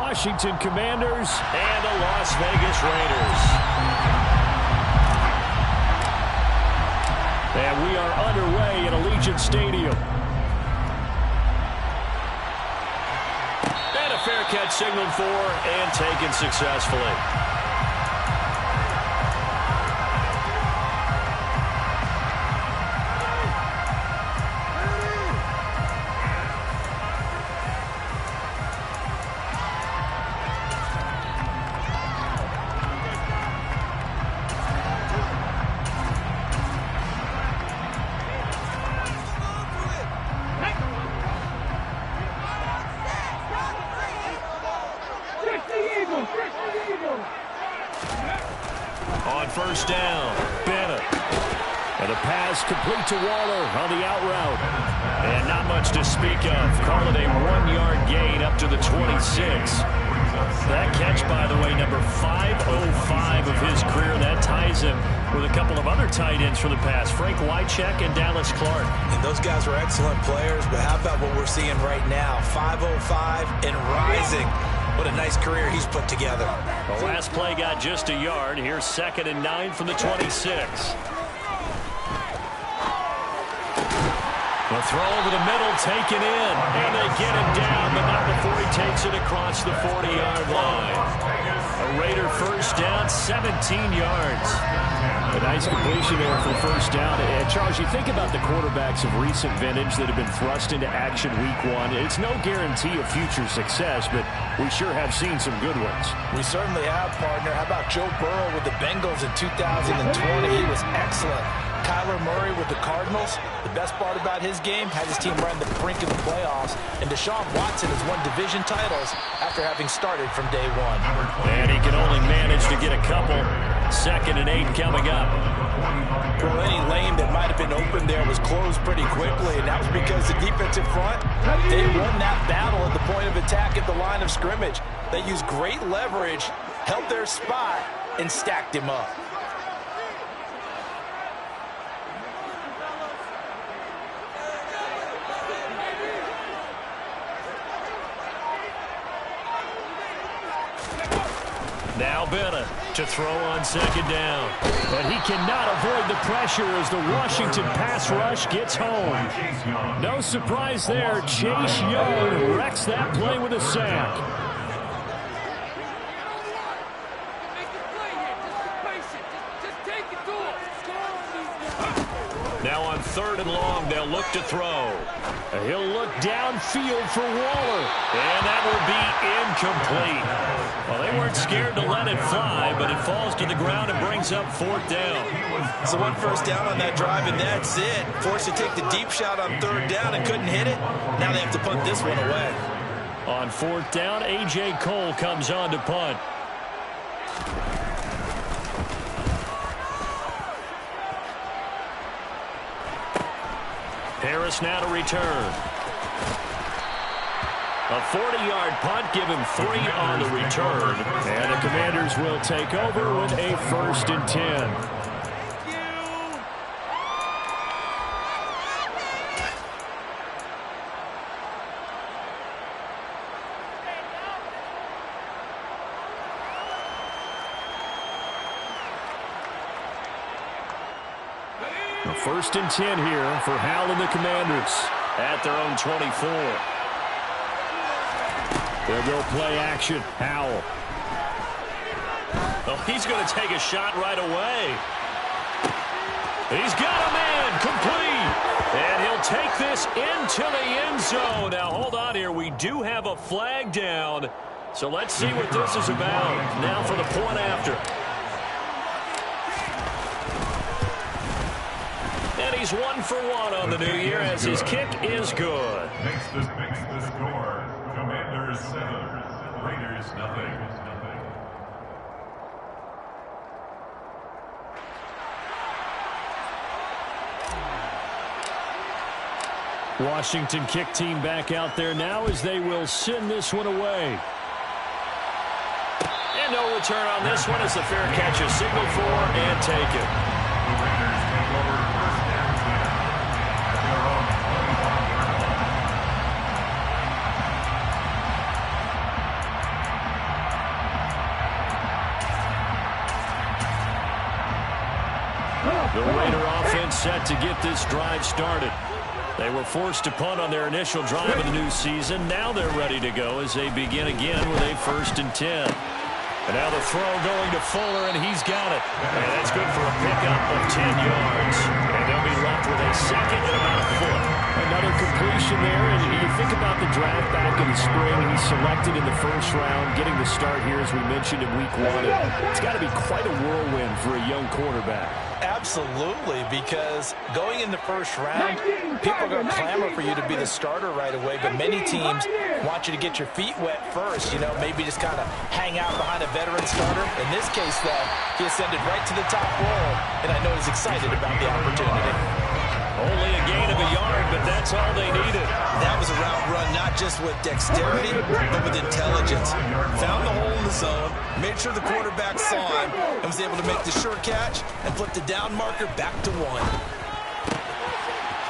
Washington Commanders and the Las Vegas Raiders. And we are underway at Allegiant Stadium. And a fair catch signaled for and taken successfully. On first down, Bennett. And a pass complete to Waller on the out route. And not much to speak of. Call it a 1-yard gain up to the 26. That catch, by the way, number 505 of his career. That ties him with a couple of other tight ends for the pass, Frank Wycheck and Dallas Clark. And those guys were excellent players, but how about what we're seeing right now? 505 and rising. What a nice career he's put together. The last play got just a yard. Here's 2nd and 9 from the 26. The throw over the middle, taken in, and they get him down, but not before he takes it across the 40-yard line. A Raider first down, 17 yards. A nice completion there for the first down. And Charles, you think about the quarterbacks of recent vintage that have been thrust into action week 1. It's no guarantee of future success, but we sure have seen some good ones. We certainly have, partner. How about Joe Burrow with the Bengals in 2020? He was excellent. Kyler Murray with the Cardinals. The best part about his game, had his team run the brink of the playoffs. And Deshaun Watson has won division titles after having started from day 1. And he can only manage to get a couple. 2nd and 8 coming up. Well, any lane that might have been open there was closed pretty quickly, and that was because the defensive front, they won that battle at the point of attack at the line of scrimmage. They used great leverage, held their spot, and stacked him up. Now Bennett to throw on 2nd down. But he cannot avoid the pressure as the Washington pass rush gets home. No surprise there. Chase Young wrecks that play with a sack. Now on 3rd and long, they'll look to throw. He'll look downfield for Waller. And that will be incomplete. Well, they weren't scared to let it fly, but it falls to the ground and brings up 4th down. So 1 first down on that drive, and that's it. Forced to take the deep shot on 3rd down and couldn't hit it. Now they have to punt this one away. On 4th down, A.J. Cole comes on to punt. Harris now to return. A 40-yard punt, give him 3 on the return. And the Commanders will take over with a 1st and 10. A 1st and 10 here for Howell and the Commanders at their own 24. They'll go play action. Howell. Oh, he's going to take a shot right away. He's got a man complete. And he'll take this into the end zone. Now, hold on here. We do have a flag down. So let's see what this is about. Now for the point after. And he's 1 for 1 on the new year as his kick is good. Makes the score. Commanders 7, Raiders nothing. Washington kick team back out there now as they will send this one away. And no return on this one as the fair catch is signaled for and taken. The Raider offense set to get this drive started. They were forced to punt on their initial drive of the new season. Now they're ready to go as they begin again with a 1st and 10. And now the throw going to Fuller, and he's got it. And that's good for a pickup of 10 yards. And they'll be left with a second and about a foot. Another completion there, and you think about the draft back in the spring. He's selected in the 1st round, getting the start here, as we mentioned, in week 1. It's got to be quite a whirlwind for a young quarterback. Absolutely, because going in the 1st round, people are going to clamor for you to be the starter right away, but many teams want you to get your feet wet first, you know, maybe just kind of hang out behind a veteran starter. In this case, though, he ascended right to the top role, and I know he's excited about the opportunity. Only a gain of a yard, but that's all they needed. That was a route run, not just with dexterity, but with intelligence. Found the hole in the zone, made sure the quarterback saw him, and was able to make the sure catch and flip the down marker back to 1.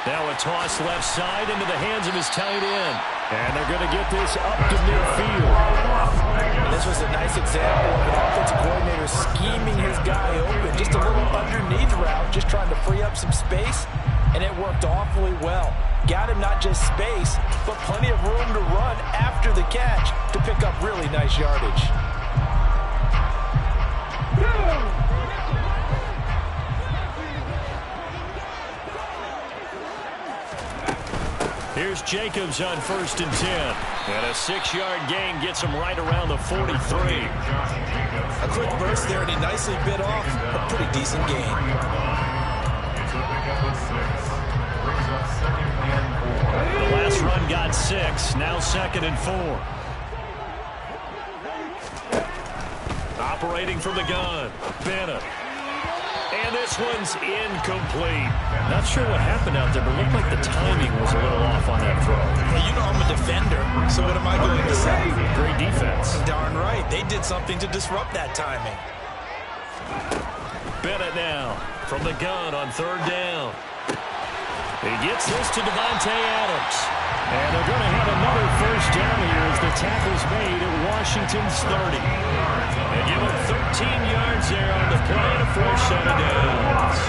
Now a toss left side into the hands of his tight end. And they're going to get this up to midfield. This was a nice example of an offensive coordinator scheming his guy open. Just a little underneath route, just trying to free up some space. And it worked awfully well. Got him not just space, but plenty of room to run after the catch to pick up really nice yardage. Here's Jacobs on 1st and 10. And a 6-yard gain gets him right around the 43. A quick burst there, and he nicely bit off a pretty decent gain. The last run got 6. Now 2nd and 4. Operating from the gun. Bennett. And this one's incomplete. Not sure what happened out there, but it looked like the timing was a little off on that throw. Well, you know I'm a defender, so what am I going to say? Great defense. Darn right. They did something to disrupt that timing. Bennett now from the gun on 3rd down. He gets this to Davante Adams. And they're going to have another 1st down here as the tackle's made at Washington's 30. They give him 13 yards there on the play and a 4th set of downs.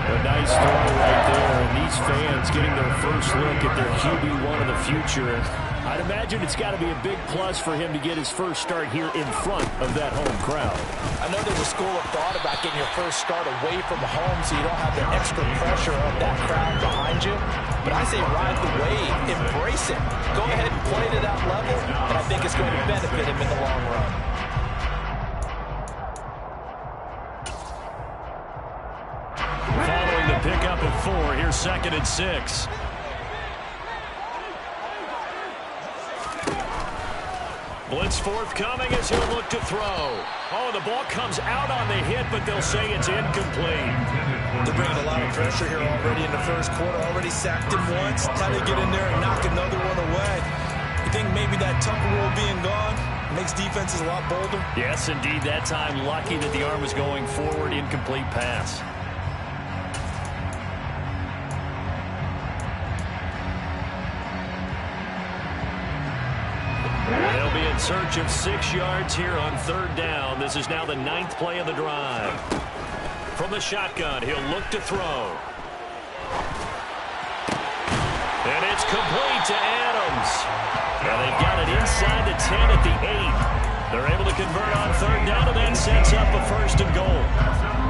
A nice throw right there, and these fans getting their first look at their QB1 of the future. I'd imagine it's got to be a big plus for him to get his first start here in front of that home crowd. I know there's a school of thought about getting your first start away from home so you don't have the extra pressure of that crowd behind you. But I say ride the wave, embrace it. Go ahead and play to that level, and I think it's going to benefit him in the long run. Following the pickup of 4, here's 2nd and 6. Blitz forthcoming as he'll look to throw. Oh, the ball comes out on the hit, but they'll say it's incomplete. They're bringing a lot of pressure here already in the 1st quarter. Already sacked him once. How to get in there and knock another one away. You think maybe that Tucker rule being gone makes defenses a lot bolder? Yes, indeed. That time, lucky that the arm was going forward. Incomplete pass. They'll be in search of 6 yards here on 3rd down. This is now the 9th play of the drive. From the shotgun, he'll look to throw. And it's complete to Adams. And they've got it inside the 10 at the 8. They're able to convert on 3rd down, and then sets up a 1st and goal.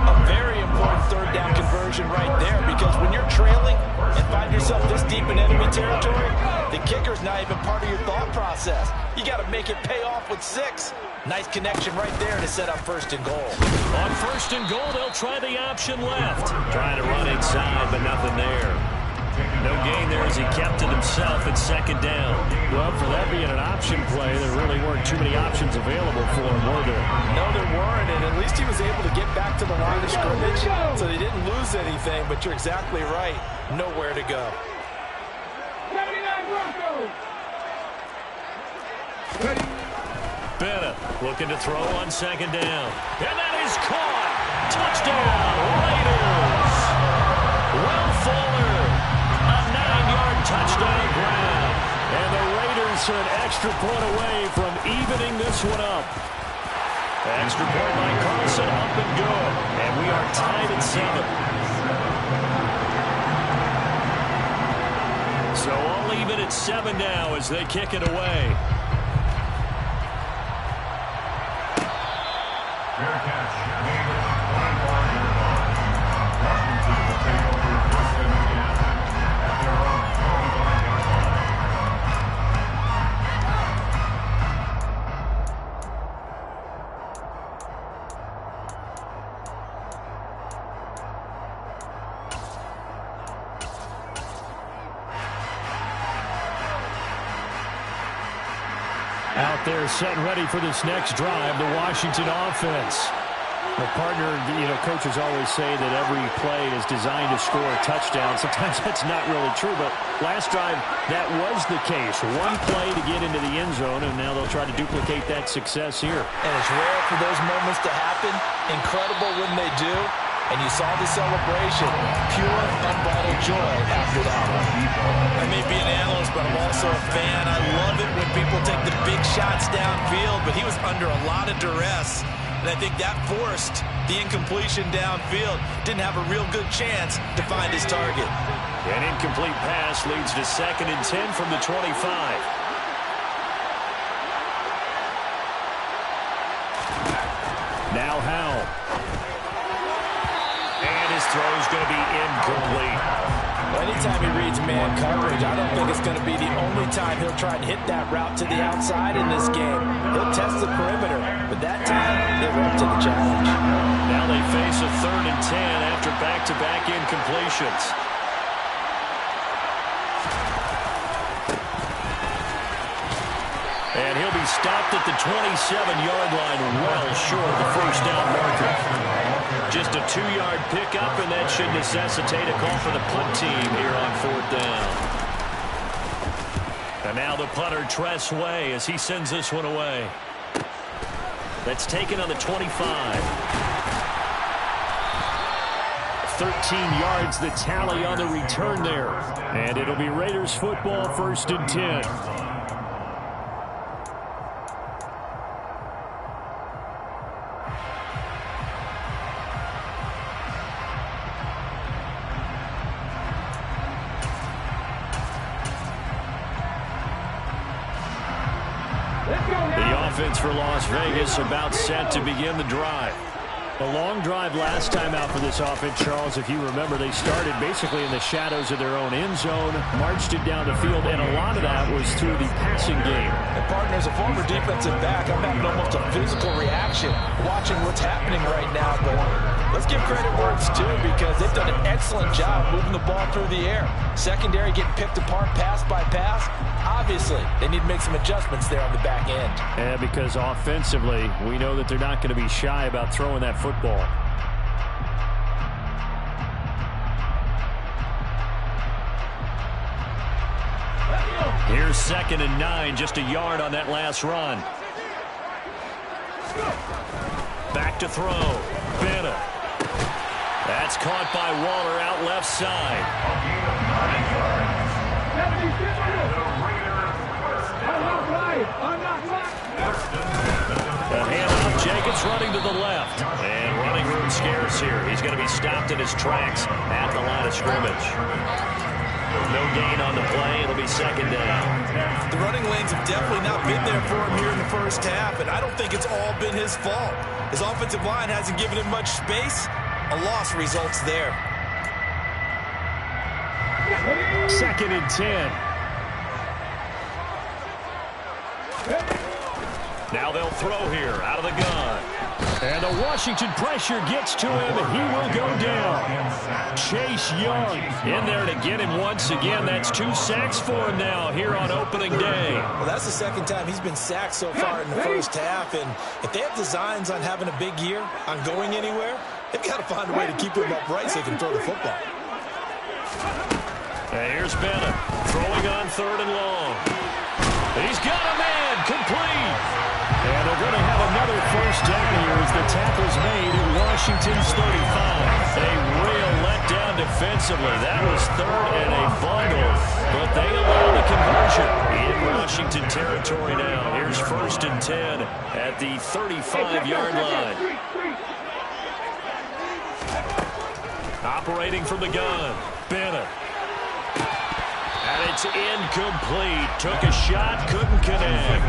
A very important 3rd down conversion right there, because when you're trailing and find yourself this deep in enemy territory, the kicker's not even part of your thought process. You got to make it pay off with 6. Nice connection right there to set up 1st and goal. On 1st and goal, they'll try the option left. Trying to run inside, but nothing there. No gain there as he kept it himself at 2nd down. Well, for that being an option play, there really weren't too many options available for him, were there? No, there weren't, and at least he was able to get back to the line of scrimmage, so they didn't lose anything, but you're exactly right. Nowhere to go. Bennett looking to throw on 2nd down. And that is caught. Touchdown, Raiders. Will Fuller, a 9-yard touchdown grab. And the Raiders are an extra point away from evening this one up. Extra point by Carlson, up and good. And we are tied at 7. So all even at 7 now as they kick it away. Fair catch. Made it 1-yard line. Washington will take over first and 10 at their own 25-yard line. Out there set and ready for this next drive, the Washington offense. The partner, coaches always say that every play is designed to score a touchdown. Sometimes that's not really true, but last drive, that was the case. One play to get into the end zone, and now they'll try to duplicate that success here. And it's rare for those moments to happen. Incredible when they do. And you saw the celebration. Pure, unbridled joy after that one. I may be an analyst, but I'm also a fan. I love it when people take the big shots downfield, but he was under a lot of duress. And I think that forced the incompletion downfield. Didn't have a real good chance to find his target. An incomplete pass leads to 2nd and 10 from the 25. Now Howell. And his throw is going to be incomplete. Anytime he reads man coverage, I don't think it's going to be the only time he'll try and hit that route to the outside in this game. He'll test the perimeter, but that time, they were up to the challenge. Now they face a 3rd and 10 after back-to-back incompletions. And he'll be stopped at the 27-yard line, well short of the first down marker. Just a 2-yard pickup, and that should necessitate a call for the punt team here on 4th down. And now the punter, Tress Way, as he sends this one away. That's taken on the 25. 13 yards the tally on the return there. And it'll be Raiders football, 1st and 10. For Las Vegas, about set to begin the drive. A long drive last time out for this offense, Charles. If you remember, they started basically in the shadows of their own end zone, marched it down the field, and a lot of that was through the passing game. And partner, as a former defensive back, I'm having almost a physical reaction watching what's happening right now. But let's give credit where it's due, because they've done an excellent job moving the ball through the air. Secondary getting picked apart pass by pass. Obviously, they need to make some adjustments there on the back end. Yeah, because offensively, we know that they're not going to be shy about throwing that football. Here's 2nd and 9, just a yard on that last run. Back to throw. Bennett. That's caught by Waller out left side. The handoff, Jacobs running to the left. And running room scarce here. He's going to be stopped in his tracks at the line of scrimmage. No gain on the play. It'll be 2nd down. The running lanes have definitely not been there for him here in the first half, and I don't think it's all been his fault. His offensive line hasn't given him much space. A loss results there. 2nd and 10. Now they'll throw here out of the gun. And the Washington pressure gets to him, and he will go down. Chase Young in there to get him once again. That's 2 sacks for him now here on opening day. Well, that's the 2nd time he's been sacked so far in the first half. And if they have designs on having a big year, on going anywhere, they've got to find a way to keep him upright so he can throw the football. And here's Bennett throwing on 3rd and long. He's got a man complete. And they're going to have another first down here as the tackle's made at Washington's 35. A real letdown defensively. That was third and a final, but they allow the conversion in Washington territory now. Here's 1st and 10 at the 35-yard line. Operating from the gun, Bennett. And it's incomplete. Took a shot, couldn't connect.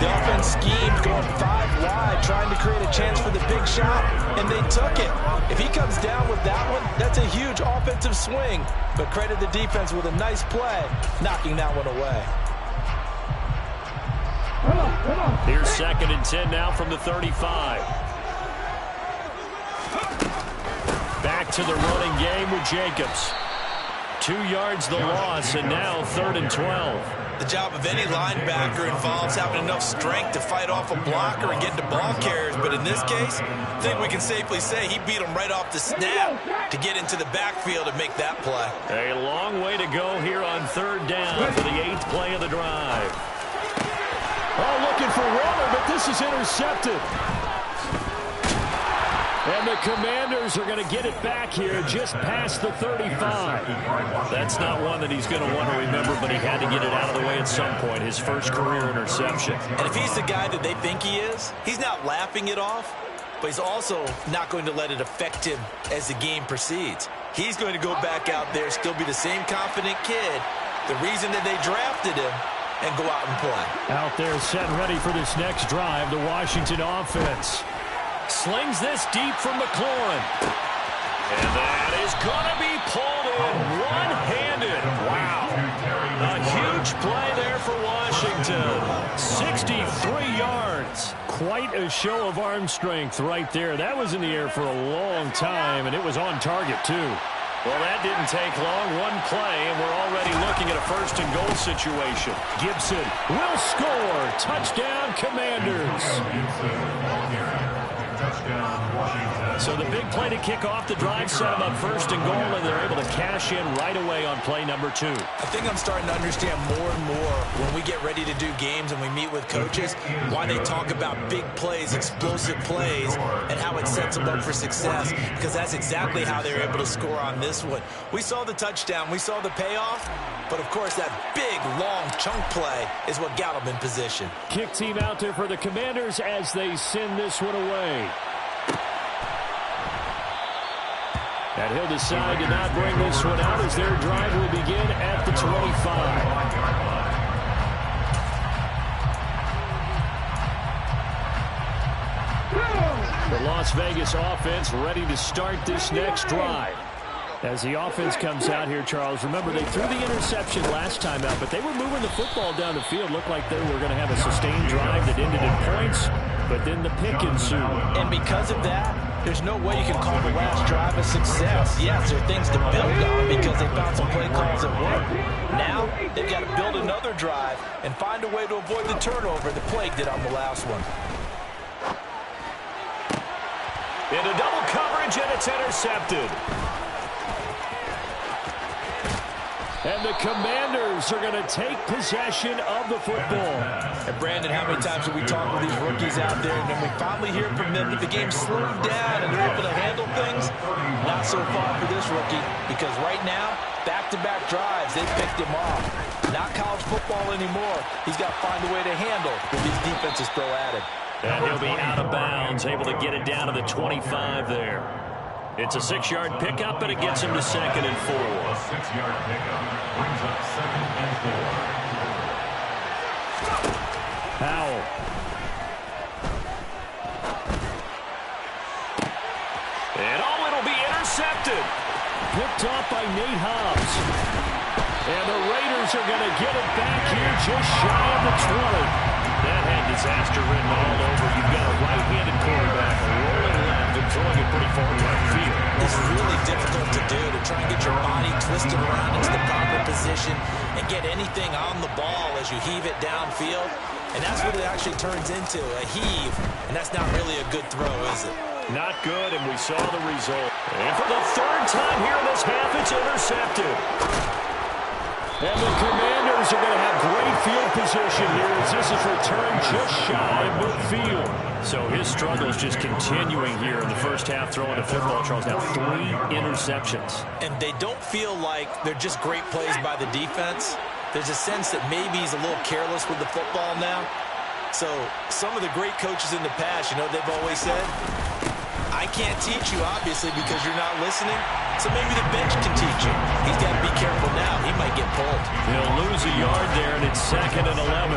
The offense schemed going 5 wide, trying to create a chance for the big shot, and they took it. If he comes down with that one, that's a huge offensive swing. But credit the defense with a nice play, knocking that one away. Here's 2nd and 10 now from the 35. Back to the running game with Jacobs. 2 yards the loss, and now 3rd and 12. The job of any linebacker involves having enough strength to fight off a blocker and get to ball carriers. But in this case, I think we can safely say he beat him right off the snap to get into the backfield and make that play. A long way to go here on 3rd down for the 8th play of the drive. Oh, looking for Waller, but this is intercepted. And the Commanders are going to get it back here just past the 35. That's not one that he's going to want to remember, but he had to get it out of the way at some point, his first career interception. And if he's the guy that they think he is, he's not laughing it off, but he's also not going to let it affect him as the game proceeds. He's going to go back out there, still be the same confident kid, the reason that they drafted him, and go out and play. Out there set ready for this next drive, the Washington offense. Slings this deep from McLaurin. And that is going to be pulled in one-handed. Wow. A huge play there for Washington. 63 yards. Quite a show of arm strength right there. That was in the air for a long time, and it was on target, too. Well, that didn't take long. One play, and we're already looking at a 1st and goal situation. Gibson will score. Touchdown, Commanders. So the big play to kick off the drive set them up 1st and goal, and they're able to cash in right away on play number 2. I think I'm starting to understand more and more when we get ready to do games and we meet with coaches why they talk about big plays, explosive plays, and how it sets them up for success, because that's exactly how they're able to score on this one. We saw the touchdown, we saw the payoff, but of course that big, long chunk play is what got them in position. Kick team out there for the Commanders as they send this one away. And he'll decide to not bring this one out as their drive will begin at the 25. The Las Vegas offense ready to start this next drive. As the offense comes out here, Charles, remember they threw the interception last time out, but they were moving the football down the field. Looked like they were going to have a sustained drive that ended in points, but then the pick ensued. And because of that, there's no way you can call the last drive a success. Yes, there are things to build on because they found some play calls that work. Now, they've got to build another drive and find a way to avoid the turnover that plagued it on the last one. Into double coverage, and it's intercepted. And the Commanders are going to take possession of the football. And Brandon, how many times have we talked with these rookies out there, and then we finally hear from them that the game slowed down and they're able to handle things? Not so far for this rookie, because right now, back-to-back drives, they picked him off. Not college football anymore. He's got to find a way to handle what these defenses throw at him. And he'll be out of bounds, able to get it down to the 25 there. It's a 6-yard pickup, and it gets him to 2nd and 4. A 6-yard pickup brings up 2nd and 4. Powell. And it'll be intercepted. Picked off by Nate Hobbs. And the Raiders are going to get it back here just shy of the 20. That had disaster written all over. You've got a right-handed quarterback rolling left and throwing it pretty far right field. It's really difficult to do, to try and get your body twisted around into the proper position and get anything on the ball as you heave it downfield. And that's what it actually turns into, a heave. And that's not really a good throw, is it? Not good, and we saw the result. And for the 3rd time here in this half, it's intercepted. And the Commanders are going to have great field position here as this is returned just shy of midfield. So his struggles just continuing here in the first half throwing the football. Charles, now 3 interceptions. And they don't feel like they're just great plays by the defense. There's a sense that maybe he's a little careless with the football now. So some of the great coaches in the past, you know, they've always said, I can't teach you, obviously, because you're not listening. So maybe the bench can teach you. He's got to be careful now. He might get pulled. He'll lose a yard there, and it's 2nd and 11.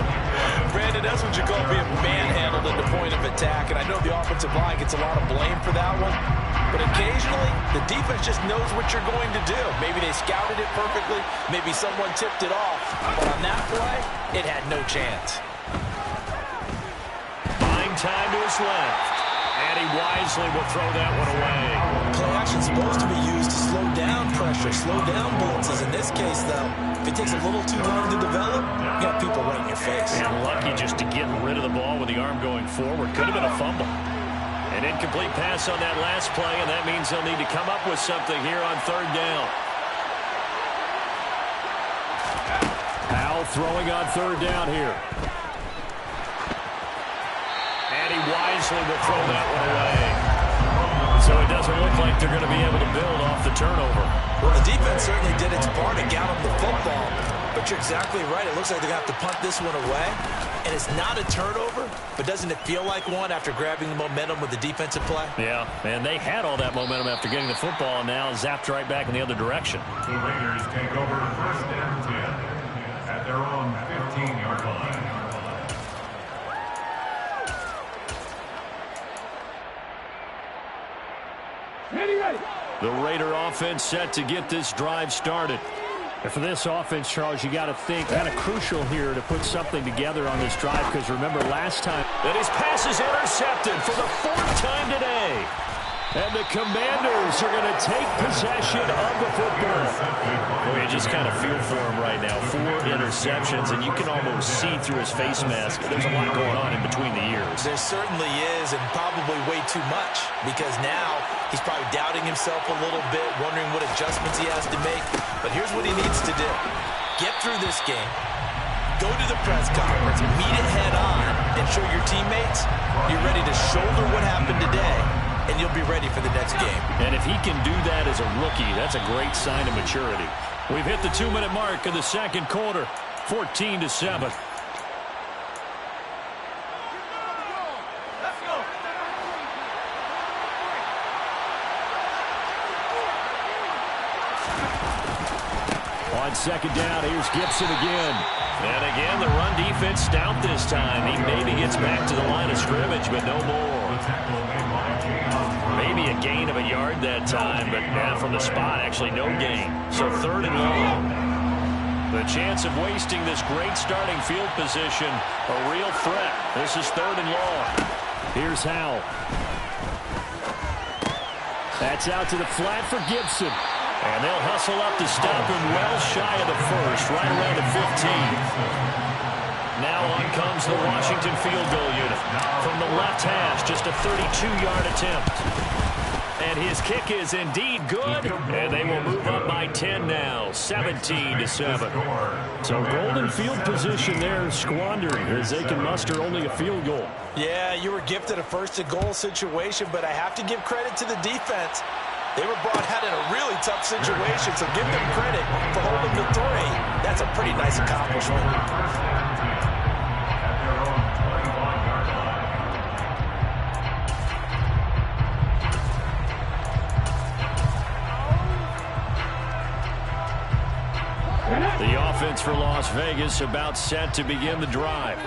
Brandon, that's what you call being manhandled at the point of attack. And I know the offensive line gets a lot of blame for that one. But occasionally, the defense just knows what you're going to do. Maybe they scouted it perfectly. Maybe someone tipped it off. But on that play, it had no chance. Fine time to his left. And he wisely will throw that one away. Play action is supposed to be used to slow down pressure, slow down blitzes. In this case, though, if it takes a little too long to develop, you got people right in your face. And lucky just to get rid of the ball with the arm going forward. Could have been a fumble. An incomplete pass on that last play, and that means they'll need to come up with something here on 3rd down. Powell throwing on 3rd down here. And he wisely will throw that one away. So it doesn't look like they're going to be able to build off the turnover. Well, the defense certainly did its part to get them the football. But you're exactly right. It looks like they're going to have to punt this one away. And it's not a turnover, but doesn't it feel like one after grabbing the momentum with the defensive play? Yeah, and they had all that momentum after getting the football, and now zapped right back in the other direction. The Raiders take over 1st and 10 at their own 15-yard line. The Raider offense set to get this drive started. And for this offense, Charles, you got to think kind of crucial here to put something together on this drive, because remember last time. And his pass is intercepted for the 4th time today. And the Commanders are going to take possession of the football. Boy, you just kind of feel for him right now. 4 interceptions, and you can almost see through his face mask. There's a lot going on in between the ears. There certainly is, and probably way too much, because now he's probably doubting himself a little bit, wondering what adjustments he has to make. But here's what he needs to do. Get through this game. Go to the press conference, meet it head on, and show your teammates you're ready to shoulder what happened today, and you'll be ready for the next game. And if he can do that as a rookie, that's a great sign of maturity. We've hit the 2-minute mark of the 2nd quarter, 14-7. On 2nd down, here's Gibson again. And again, the run defense stout this time. He maybe gets back to the line of scrimmage, but no more. Maybe a gain of a yard that time, but from the spot, actually no gain. So 3rd and long. The chance of wasting this great starting field position, a real threat. This is 3rd and long. Here's Howell. That's out to the flat for Gibson. And they'll hustle up to stop him well shy of the 1st, right around the 15. Now on comes the Washington field goal unit. From the left hash, just a 32-yard attempt. And his kick is indeed good. And they will move up by 10 now, 17-7. So golden field position there squandered as they can muster only a field goal. Yeah, you were gifted a 1st-and-goal situation, but I have to give credit to the defense. They were brought out in a really tough situation, so give them credit for holding the 3. That's a pretty nice accomplishment. The offense for Las Vegas about set to begin the drive.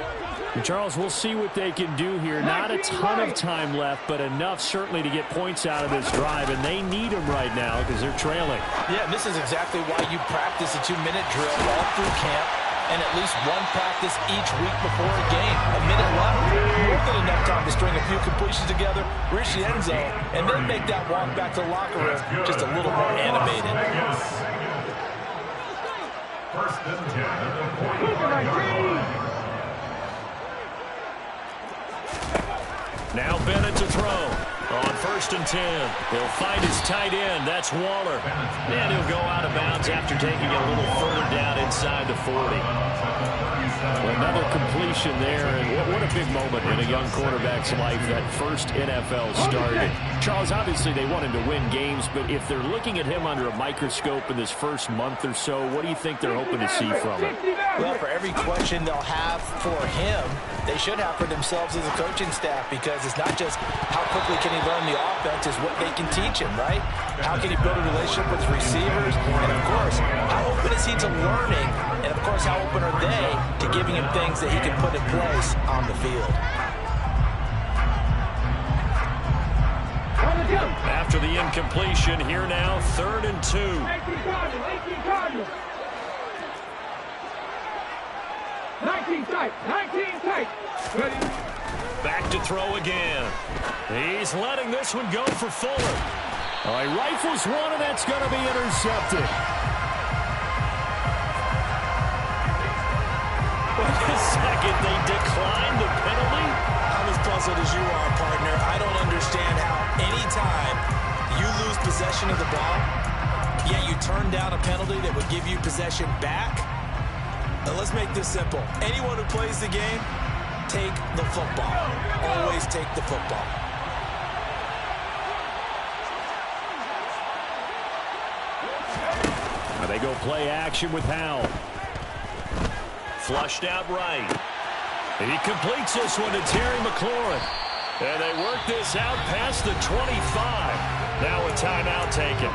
And Charles, we'll see what they can do here. Not a ton of time left, but enough certainly to get points out of this drive, and they need them right now because they're trailing. Yeah, and this is exactly why you practice a 2-minute drill all through camp and at least one practice each week before a game. A minute left, more than enough time to string a few completions together, reach the end zone, and then make that walk back to the locker room just a little more animated. 1st and 10 at the 45-yard line. Now Bennett to throw. On 1st and 10, he'll find his tight end. That's Waller. And he'll go out of bounds after taking it a little further down inside the 40. Another completion there, and what a big moment in a young quarterback's life, that first NFL start. Charles, obviously they want him to win games, but if they're looking at him under a microscope in this first month or so, what do you think they're hoping to see from him? Well, for every question they'll have for him, they should have for themselves as a coaching staff, because it's not just how quickly can he learn the offense, it's what they can teach him, right? How can he build a relationship with his receivers? And, of course, how open is he to learning? And, of course, how open are they to giving him things that he can put in place on the field? After the incompletion, here now, 3rd and 2. 19 tight. Back to throw again. He's letting this one go for Fuller. All right, rifles one, and that's going to be intercepted. Wait a second, they declined the penalty? I'm as puzzled as you are, partner. I don't understand how any time you lose possession of the ball, yet you turn down a penalty that would give you possession back. Now let's make this simple. Anyone who plays the game, take the football. Always take the football. Now they go play action with Howell. Flushed out right. He completes this one to Terry McLaurin. And they work this out past the 25. Now a timeout taken.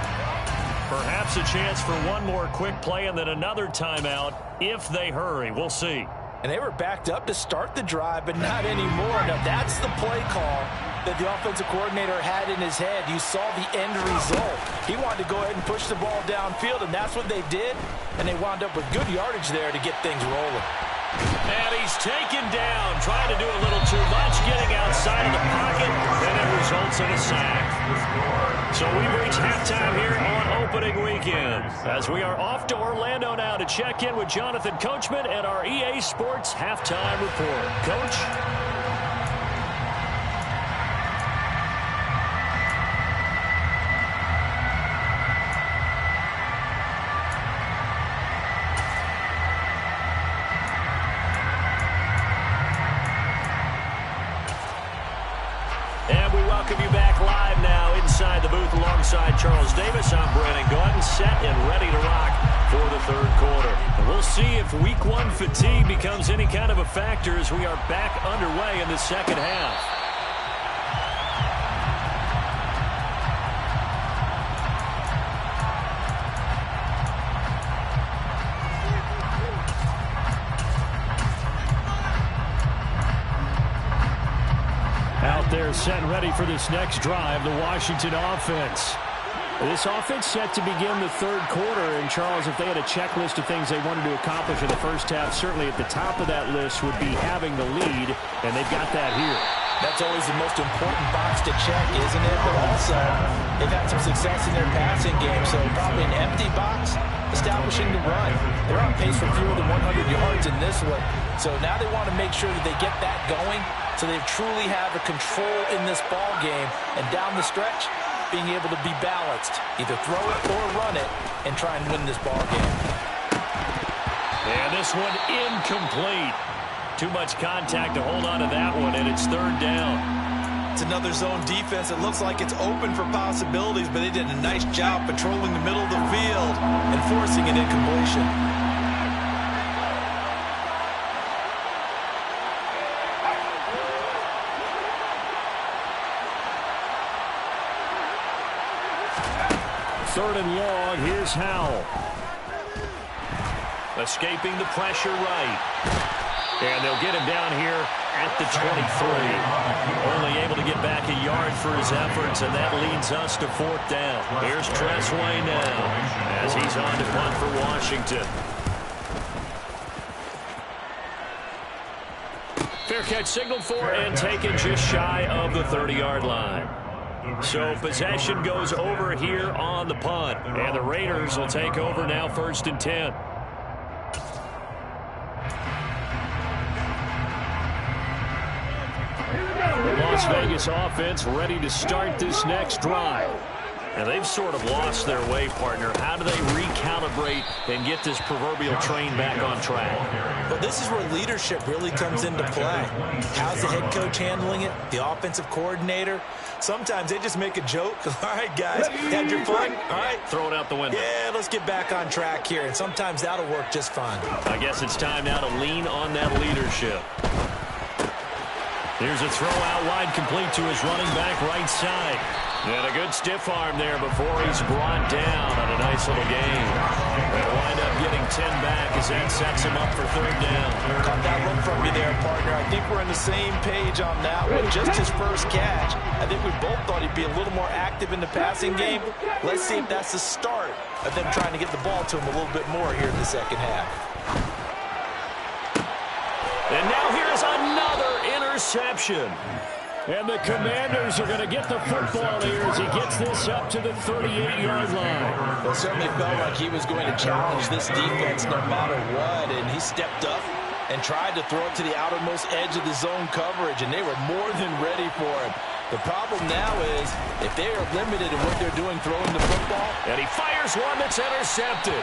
Perhaps a chance for one more quick play and then another timeout if they hurry. We'll see. And they were backed up to start the drive, but not anymore. Now that's the play call that the offensive coordinator had in his head. You saw the end result. He wanted to go ahead and push the ball downfield, and that's what they did. And they wound up with good yardage there to get things rolling. And he's taken down, trying to do a little too much, getting outside of the pocket, and it results in a sack. So we've reached halftime here on opening weekend, as we are off to Orlando now to check in with Jonathan Coachman and our EA Sports Halftime Report. Coach? And we welcome you back live now inside the booth alongside Charles Davis. I'm Brandon Gaudin, set and ready to rock for the third quarter. And we'll see if week one fatigue becomes any kind of a factor as we are back underway in the second half. Out there set and ready for this next drive, the Washington offense. This offense set to begin the third quarter. And, Charles, if they had a checklist of things they wanted to accomplish in the first half, certainly at the top of that list would be having the lead, and they've got that here. That's always the most important box to check, isn't it? But also, they've had some success in their passing game, so probably an empty box establishing the run. They're on pace for fewer than 100 yards in this one. So now they want to make sure that they get that going so they truly have a control in this ball game. And down the stretch, being able to be balanced. Either throw it or run it and try and win this ball game. And this one incomplete. Too much contact to hold on to that one, and it's third down. It's another zone defense. It looks like it's open for possibilities, but they did a nice job patrolling the middle of the field and forcing an incompletion. Third and long, here's Howell. Escaping the pressure right. And they'll get him down here at the 23. Only able to get back a yard for his efforts, and that leads us to fourth down. Here's Tressway now as he's on to punt for Washington. Fair catch signaled for and taken just shy of the 30-yard line. So possession goes over here on the punt, and the Raiders will take over now 1st and 10. Las Vegas offense ready to start this next drive. And they've sort of lost their way, partner. How do they recalibrate and get this proverbial train back on track? Well, this is where leadership really comes into play. How's the head coach handling it? The offensive coordinator? Sometimes they just make a joke. All right, guys, had your fun? All right. Throw it out the window. Yeah, let's get back on track here. And sometimes that'll work just fine. I guess it's time now to lean on that leadership. Here's a throw out wide, complete to his running back right side. And a good stiff arm there before he's brought down on a nice little gain. They'll wind up getting 10 back as that sets him up for third down. Caught that look from you there, partner. I think we're on the same page on that one. Just his first catch. I think we both thought he'd be a little more active in the passing game. Let's see if that's the start of them trying to get the ball to him a little bit more here in the second half. And now here's another interception. And the Commanders are going to get the football here as he gets this up to the 38-yard line. Well, it certainly felt like he was going to challenge this defense no matter what, and he stepped up and tried to throw it to the outermost edge of the zone coverage, and they were more than ready for him. The problem now is if they are limited in what they're doing throwing the football. And he fires one that's intercepted.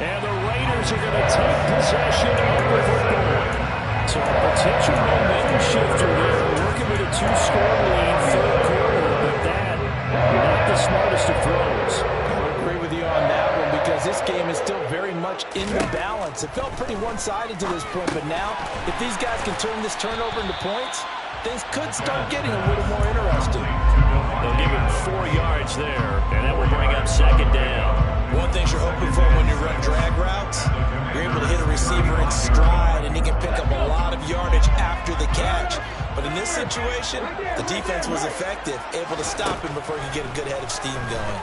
And the Raiders are going to take possession of the football. So a potential momentum shifter there, working with a two-score lead, third quarter, but that, not the smartest of throws. I agree with you on that one because this game is still very much in the balance. It felt pretty one-sided to this point, but now, if these guys can turn this turnover into points, things could start getting a little more interesting. They'll give him 4 yards there, and that will bring up second down. One thing you're hoping for when you run drag routes, you're able to hit a receiver in stride, and he can pick up a lot of yardage after the catch. But in this situation, the defense was effective, able to stop him before he could get a good head of steam going.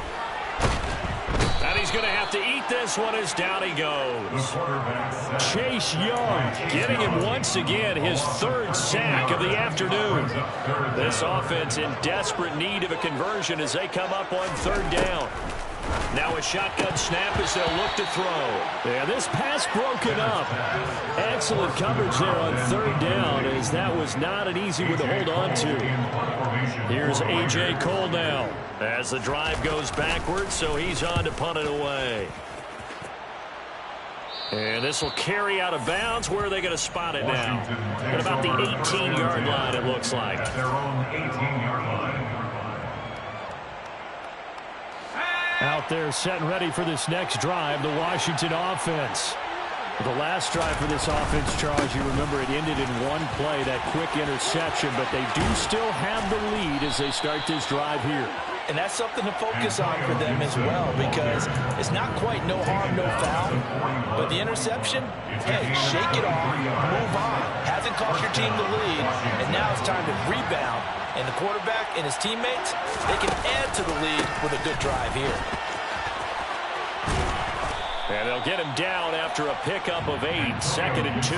And he's going to have to eat this one as down he goes. Chase Young getting him once again his third sack of the afternoon. This offense in desperate need of a conversion as they come up on third down. Now a shotgun snap as they'll look to throw. Yeah, this pass broken up. Excellent coverage there on third down as that was not an easy one to hold on to. Here's A.J. Cole now as the drive goes backwards, so he's on to punt it away. And this will carry out of bounds. Where are they going to spot it now? At about the 18-yard line, it looks like. At their own 18-yard line. Out there set and ready for this next drive, the Washington offense. The last drive for this offense, Charles, you remember it ended in one play, that quick interception, but they do still have the lead as they start this drive here. And that's something to focus on for them as well because it's not quite no harm, no foul. But the interception, hey, shake it off, move on. Hasn't cost your team the lead, and now it's time to rebound. And the quarterback and his teammates, they can add to the lead with a good drive here. And they'll get him down after a pickup of 8, 2nd and 2.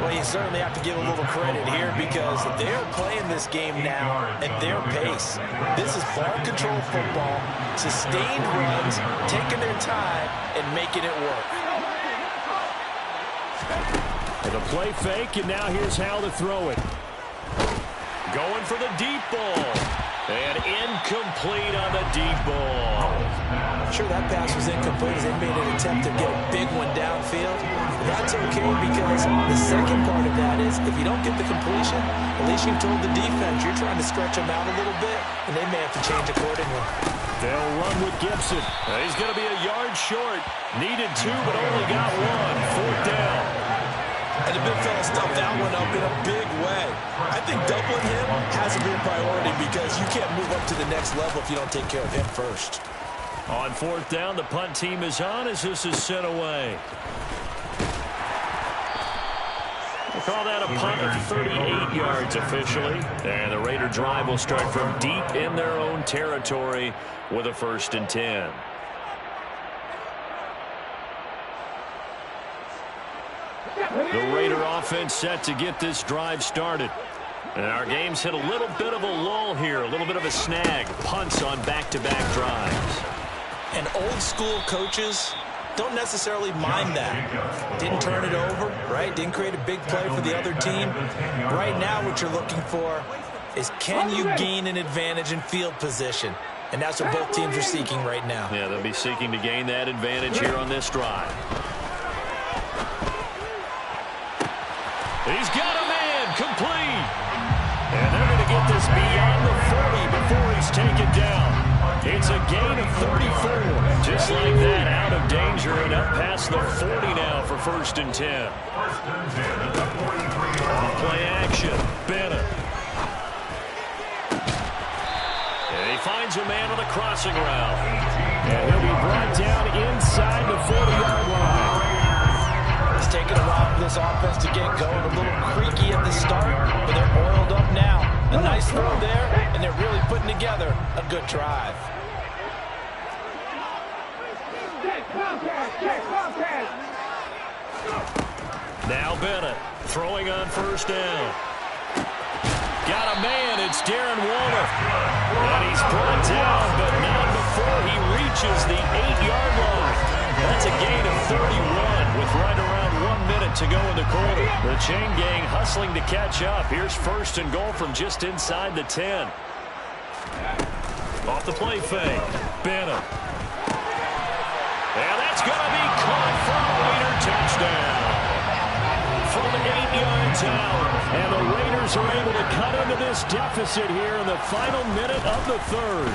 Well, you certainly have to give a little credit here because they're playing this game now at their pace. This is ball control football, sustained runs, taking their time, and making it work. And a play fake, and now here's how to throw it. Going for the deep ball. And incomplete on the deep ball. I'm sure that pass was incomplete as they made an attempt to get a big one downfield. That's okay because the second part of that is if you don't get the completion, at least you've told the defense you're trying to stretch them out a little bit, and they may have to change accordingly. They'll run with Gibson. He's going to be a yard short. Needed 2, but only got 1. 4th down. And the big fella stuffed that one up in a big way. I think doubling him has to be a priority because you can't move up to the next level if you don't take care of him first. On 4th down, the punt team is on as this is sent away. We'll call that a punt of 38 yards officially. And the Raider drive will start from deep in their own territory with a 1st and 10. The Raider offense set to get this drive started. And our game's hit a little bit of a lull here, a little bit of a snag. Punts on back-to-back drives. And old-school coaches don't necessarily mind that. Didn't turn it over, right? Didn't create a big play for the other team. Right now what you're looking for is can you gain an advantage in field position? And that's what both teams are seeking right now. Yeah, they'll be seeking to gain that advantage here on this drive. He's got a man complete. And they're going to get this beyond the 40 before he's taken down. It's a gain of 34. Just like that, out of danger and up past the 40 now for 1st and 10. Play action. Bennett. And he finds a man on the crossing route. And he'll be brought down inside the 40-yard line. It's taken a while for this offense to get going. A little creaky at the start, but they're oiled up now. A nice throw there, and they're really putting together a good drive. Now Bennett throwing on 1st down. Got a man. It's Darren Waller. And he's brought down, but not before he reaches the 8-yard line. That's a gain of 31 with right around 1 minute to go in the quarter. The chain gang hustling to catch up. Here's 1st and goal from just inside the 10. Off the play fake. Bennett. And that's going to be caught for a Raider touchdown. From 8 yards out. And the Raiders are able to cut into this deficit here in the final minute of the 3rd.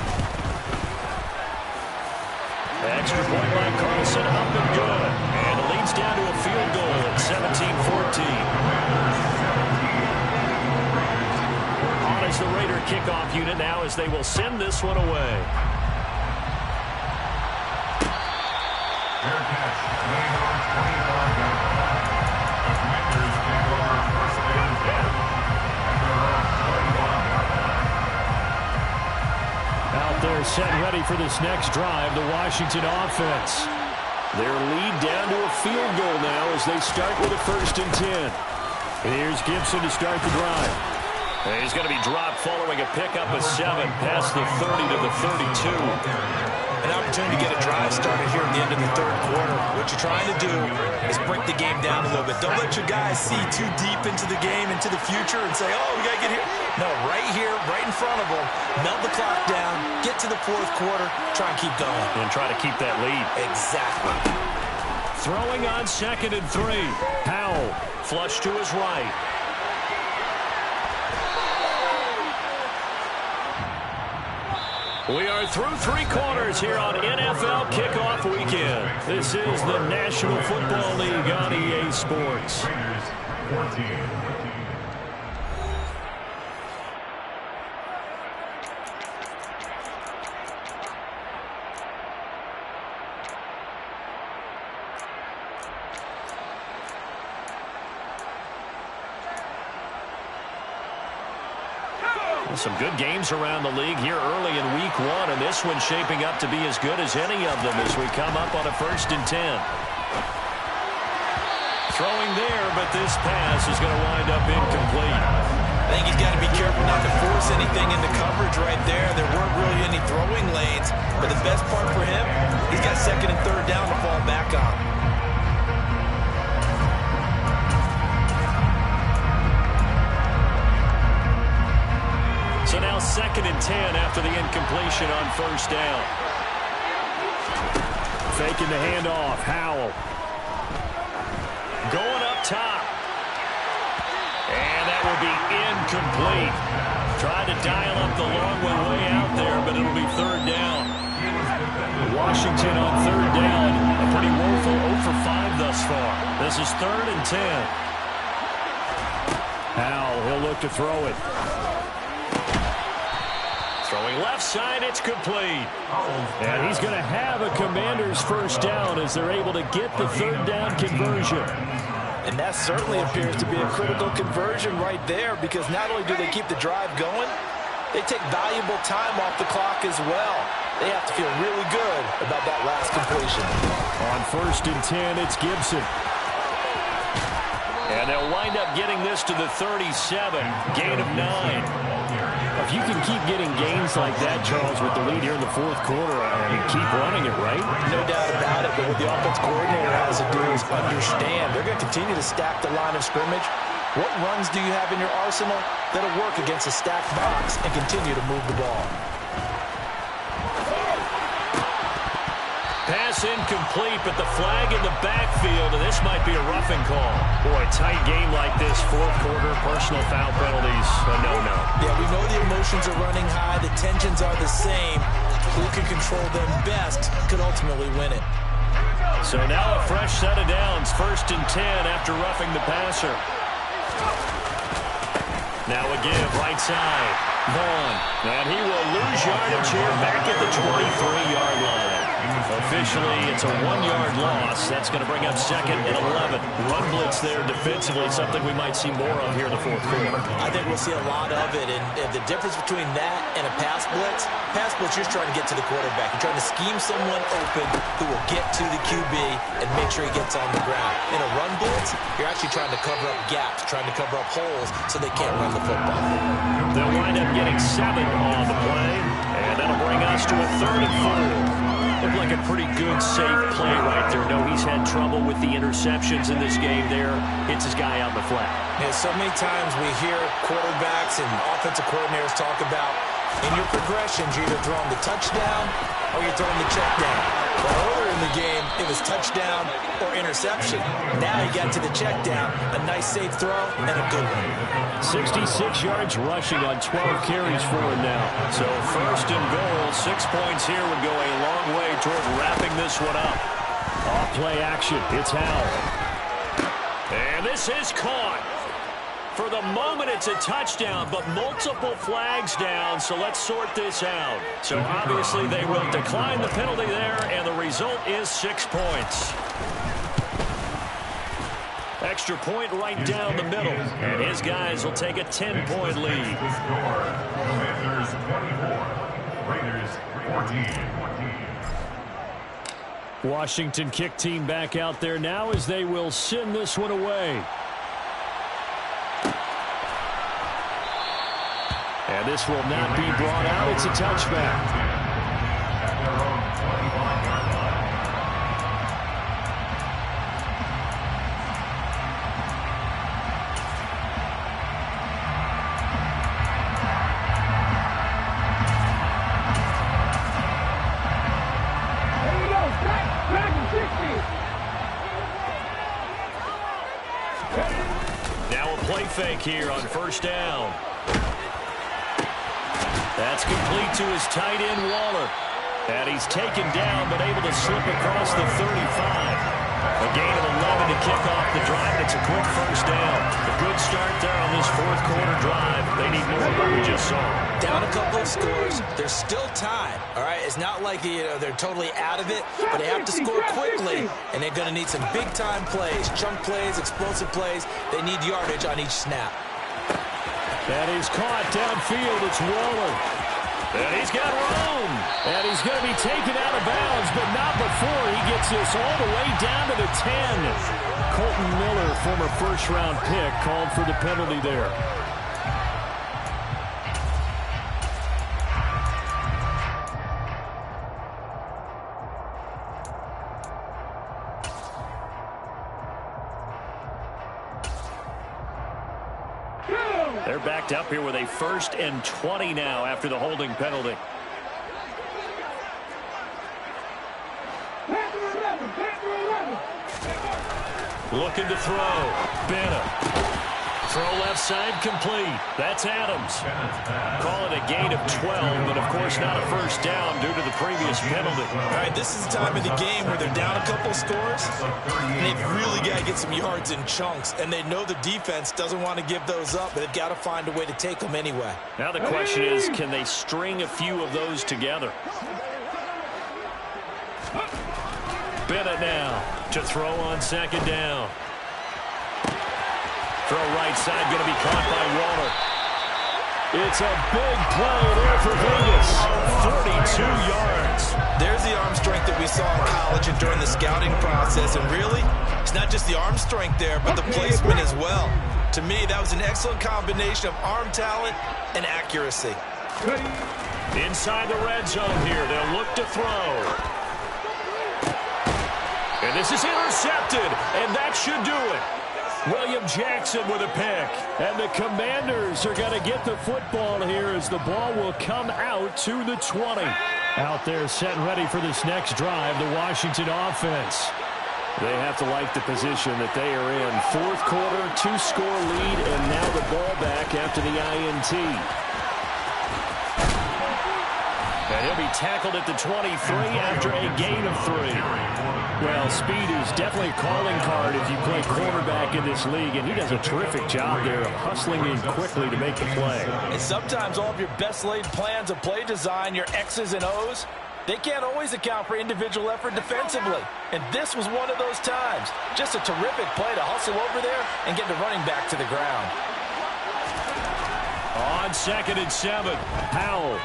Extra point by Carlson, up and good. And it leads down to a field goal at 17-14. On is the Raider kickoff unit now as they will send this one away. Fair catch. Laying on 25 yards. The Commanders take over 1st and 10 at their own 35-yard line. Out there set ready for this next drive, the Washington offense. Their lead down to a field goal now as they start with a 1st and 10. Here's Gibson to start the drive. And he's going to be dropped following a pickup of 7 past the 30 to the 32. An opportunity to get a drive started here at the end of the 3rd quarter. What you're trying to do is break the game down a little bit. Don't let your guys see too deep into the game, into the future, and say, oh, we got to get here. No, right here, right in front of them, melt the clock down, get to the 4th quarter, try and keep going. And try to keep that lead. Exactly. Throwing on 2nd and 3. Powell, flush to his right. We are through 3 quarters here on NFL Kickoff Weekend. This is the National Football League on EA Sports. Raiders 14. Some good games around the league here early in week 1, and this one's shaping up to be as good as any of them as we come up on a 1st and 10. Throwing there, but this pass is going to wind up incomplete. I think he's got to be careful not to force anything into coverage right there. There weren't really any throwing lanes, but the best part for him, he's got 2nd and 3rd down to fall back on. So now 2nd and 10 after the incompletion on 1st down. Faking the handoff. Howell. Going up top. And that will be incomplete. Tried to dial up the long one way out there, but it'll be 3rd down. Washington on 3rd down. A pretty woeful 0 for 5 thus far. This is 3rd and 10. Howell, he'll look to throw it. Throwing left side, it's complete. And he's going to have a Commanders 1st down as they're able to get the 3rd down conversion. And that certainly appears to be a critical conversion right there, because not only do they keep the drive going, they take valuable time off the clock as well. They have to feel really good about that last completion. On 1st and 10, it's Gibson. And they'll wind up getting this to the 37, gain of 9. If you can keep getting gains like that, Charles, with the lead here in the 4th quarter, you keep running it, right? No doubt about it, but what the offense coordinator has to do is understand. They're going to continue to stack the line of scrimmage, What runs do you have in your arsenal that'll work against a stacked box and continue to move the ball? Pass incomplete, but the flag in the backfield, and this might be a roughing call. Boy, tight game like this, fourth quarter, personal foul penalties, a no-no. Yeah, we know the emotions are running high, the tensions are the same. Who can control them best could ultimately win it. So now a fresh set of downs, 1st and 10 after roughing the passer. Now a give, right side, Vaughn, and he will lose yardage here back at the 23-yard line. Officially, it's a 1-yard loss. That's going to bring up 2nd and 11. Run blitz there defensively, something we might see more of here in the fourth quarter. I think we'll see a lot of it, and the difference between that and a pass blitz, you're trying to get to the quarterback. You're trying to scheme someone open who will get to the QB and make sure he gets on the ground. In a run blitz, you're actually trying to cover up gaps, trying to cover up holes so they can't run the football. They'll wind up getting 7 on the play, and that'll bring us to a 3rd and 4. Looked like a pretty good, safe play right there. No, he's had trouble with the interceptions in this game there. Hits his guy on the flat. Yeah, so many times we hear quarterbacks and offensive coordinators talk about in your progressions, you're either throwing the touchdown or you're throwing the check down. Well, earlier in the game, it was touchdown or interception. Now you got to the check down, a nice safe throw, and a good one. 66 yards rushing on 12 carries for him now. So 1st and goal, 6 points here would go a long way toward wrapping this one up. Off play action, it's Howell. And this is caught. For the moment, it's a touchdown, but multiple flags down, so let's sort this out. So obviously they will decline the penalty there, and the result is 6 points. Extra point right down the middle, and his guys will take a 10-point lead. The score, Commanders 24, Raiders 14. Washington kick team back out there now as they will send this one away. And this will not be brought out. It's a touchback. Now a play fake here on 1st down. That's complete to his tight end, Waller. And he's taken down, but able to slip across the 35. A gain of 11 to kick off the drive. It's a quick 1st down. A good start there on this fourth quarter drive. They need more of what we just saw. Down a couple of scores. There's still time, all right? It's not like they're totally out of it, but they have to score quickly, and they're going to need some big-time plays, chunk plays, explosive plays. They need yardage on each snap. That is caught downfield. It's Waller. And he's got room. And he's going to be taken out of bounds, but not before he gets this all the way down to the 10. Colton Miller, former first-round pick, called for the penalty there. They're backed up here with a 1st and 20 now after the holding penalty. Looking to throw. Bennett. Throw left side complete. That's Adams. Call it a gain of 12, but of course not a 1st down due to the previous penalty. All right, this is the time of the game where they're down a couple scores, and they've really got to get some yards in chunks, and they know the defense doesn't want to give those up, but they've got to find a way to take them anyway. Now the question is, can they string a few of those together? Bennett now to throw on 2nd down. Throw right side, going to be caught by Waller. It's a big play there for Vegas. 42 yards. There's the arm strength that we saw in college and during the scouting process. And really, it's not just the arm strength there, but the placement as well. To me, that was an excellent combination of arm talent and accuracy. Inside the red zone here, they'll look to throw. And this is intercepted, and that should do it. William Jackson with a pick. And the Commanders are going to get the football here as the ball will come out to the 20. Out there set and ready for this next drive, the Washington offense. They have to like the position that they are in. Fourth quarter, 2-score lead, and now the ball back after the INT. And he'll be tackled at the 23 after a gain of 3. Well, speed is definitely a calling card if you play quarterback in this league, and he does a terrific job there of hustling in quickly to make the play. And sometimes all of your best laid plans of play design, your X's and O's, they can't always account for individual effort defensively. And this was one of those times. Just a terrific play to hustle over there and get the running back to the ground. On 2nd and 7. Howell.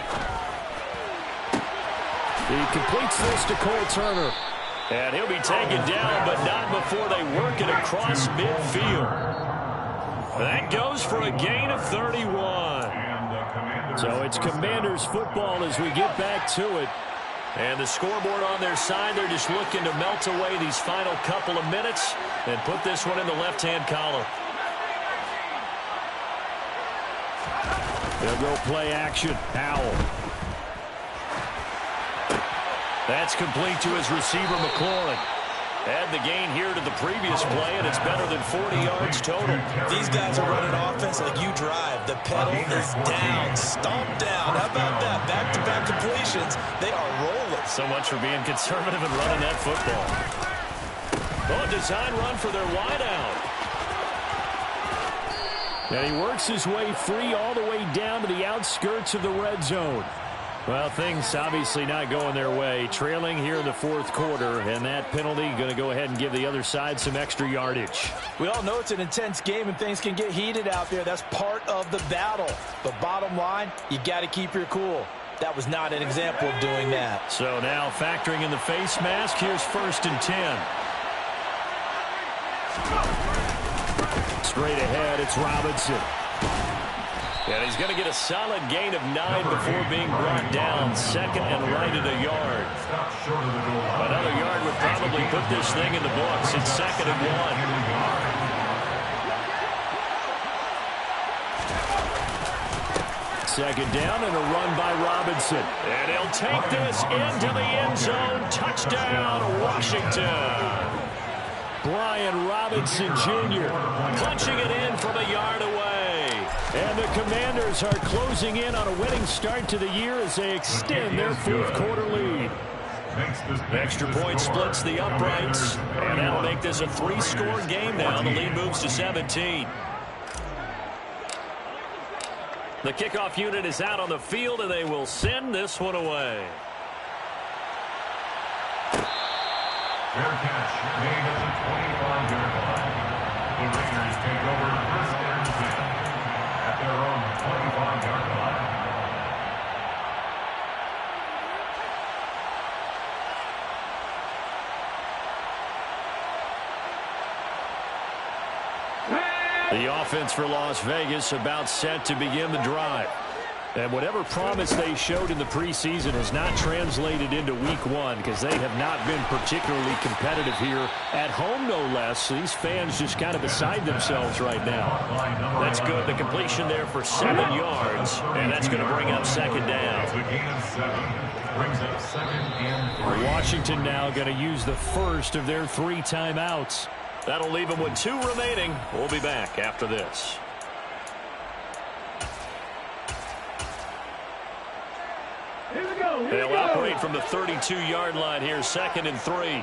He completes this to Cole Turner. And he'll be taken down, but not before they work it across midfield. That goes for a gain of 31. So it's Commanders football as we get back to it. And the scoreboard on their side, they're just looking to melt away these final couple of minutes and put this one in the left-hand column. They'll go play action. Howell. That's complete to his receiver, McLaurin. Add the gain here to the previous play, and it's better than 40 yards total. These guys are running offense like you drive. The pedal is down, stomped down. How about that? Back-to-back completions. They are rolling. So much for being conservative and running that football. Oh, design run for their wideout. And he works his way free all the way down to the outskirts of the red zone. Well, things obviously not going their way. Trailing here in the fourth quarter, and that penalty going to go ahead and give the other side some extra yardage. We all know it's an intense game and things can get heated out there. That's part of the battle. But bottom line, you got to keep your cool. That was not an example of doing that. So now factoring in the face mask, here's 1st and 10. Straight ahead, it's Robinson. And he's going to get a solid gain of 9 before being brought down. 2nd and right at a yard. Another yard would probably put this thing in the books. It's 2nd and 1. Second down and a run by Robinson. And he'll take this into the end zone. Touchdown, Washington. Brian Robinson Jr. punching it in from a yard away. And the Commanders are closing in on a winning start to the year as they extend their fourth quarter lead. Extra point splits the uprights, and that'll make this a 3-score game now. The lead moves to 17. The kickoff unit is out on the field, and they will send this one away. Fair catch made at the 25-yard line. The Raiders take over 1st and 10 at their own 25-yard line. The offense for Las Vegas about set to begin the drive. And whatever promise they showed in the preseason has not translated into week 1 because they have not been particularly competitive here at home, no less. These fans just kind of beside themselves right now. That's good. The completion there for 7 yards, and that's going to bring up 2nd down. The gain of 7 brings up 2nd and 3. Washington now going to use the first of their 3 timeouts. That'll leave them with 2 remaining. We'll be back after this. They'll operate from the 32-yard line here, 2nd and 3.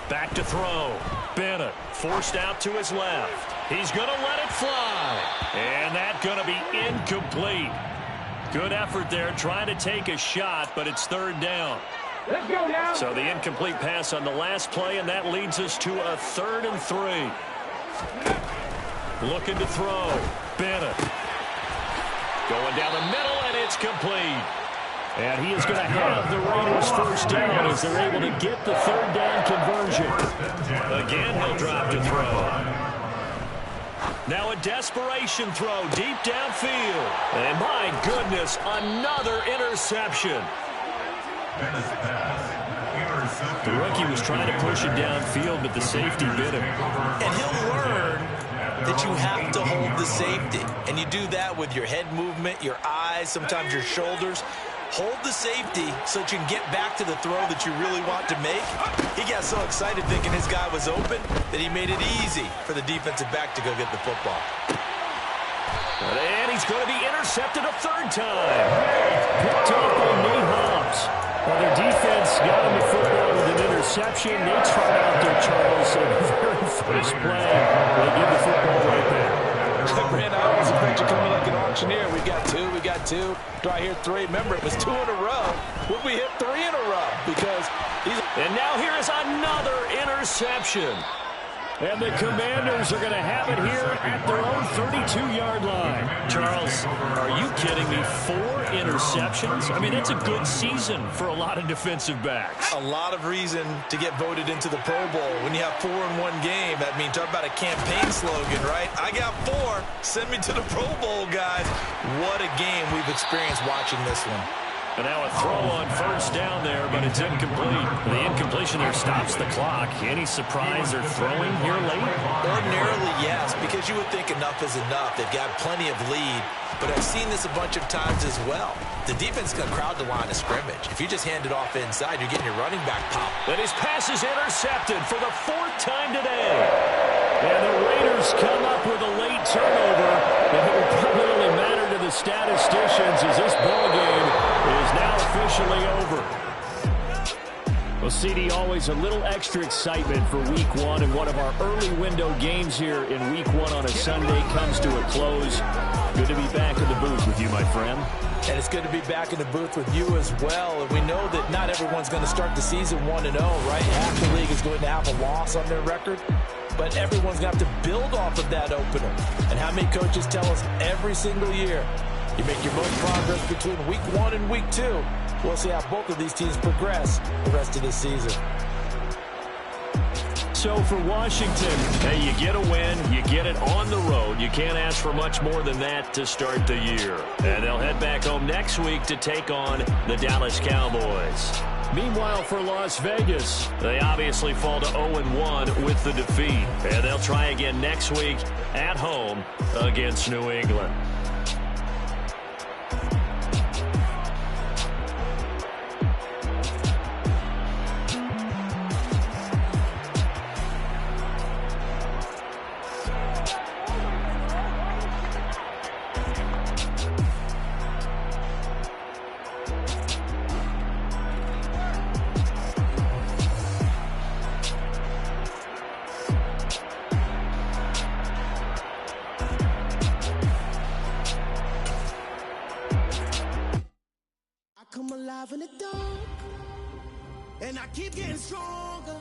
Back to throw. Bennett forced out to his left. He's going to let it fly. And that's going to be incomplete. Good effort there trying to take a shot, but it's 3rd down. Let's go now. So the incomplete pass on the last play, and that leads us to a 3rd and 3. Looking to throw. Bennett. Going down the middle, and it's complete. And he is going to have the Raiders first down as they're able to get the 3rd down conversion. Again, he'll drop to throw. Now a desperation throw deep downfield. And my goodness, another interception. Bennett's pass The rookie was trying to push it downfield, but the safety bit him. And he'll learn that you have to hold the safety. And you do that with your head movement, your eyes, sometimes your shoulders. Hold the safety so that you can get back to the throw that you really want to make. He got so excited thinking his guy was open that he made it easy for the defensive back to go get the football. And he's going to be intercepted a third time. Picked up on Nate Hobbs. Well, their defense got him the football with an interception. They trot out their Charles in the very first play. They give the football right back. Brand, I always expect you coming like an auctioneer. We got two. Do I hear three? Remember, it was 2 in a row. Would we hit 3 in a row? Because he's... And now here is another interception. And the Commanders are going to have it here at their own 32-yard line. Charles, are you kidding me? 4 interceptions? I mean, that's a good season for a lot of defensive backs. A lot of reason to get voted into the Pro Bowl. When you have 4 in one game, that means talk about a campaign slogan, right? I got 4. Send me to the Pro Bowl, guys. What a game we've experienced watching this one. And now a throw on first down there, but it's incomplete. The incompletion there stops the clock. Any surprise they're throwing here late? Ordinarily, yes, because you would think enough is enough. They've got plenty of lead, but I've seen this a bunch of times as well. The defense is going to crowd the line of scrimmage. If you just hand it off inside, you're getting your running back pop. And his pass is intercepted for the 4th time today. And the Raiders come up with a late turnover. And it will probably only matter to the statisticians as this ball game is now officially over. Well, CD, always a little extra excitement for Week 1, and one of our early window games here in Week 1 on a Sunday comes to a close. Good to be back in the booth with you, my friend. And it's good to be back in the booth with you as well. And we know that not everyone's going to start the season 1-0, right? Half the league is going to have a loss on their record. But everyone's going to have to build off of that opener. And how many coaches tell us every single year, you make your most progress between Week 1 and Week 2. We'll see how both of these teams progress the rest of this season. So for Washington, hey, you get a win, you get it on the road. You can't ask for much more than that to start the year. And they'll head back home next week to take on the Dallas Cowboys. Meanwhile, for Las Vegas, they obviously fall to 0-1 with the defeat. And they'll try again next week at home against New England. Come alive in the dark, and I keep getting stronger.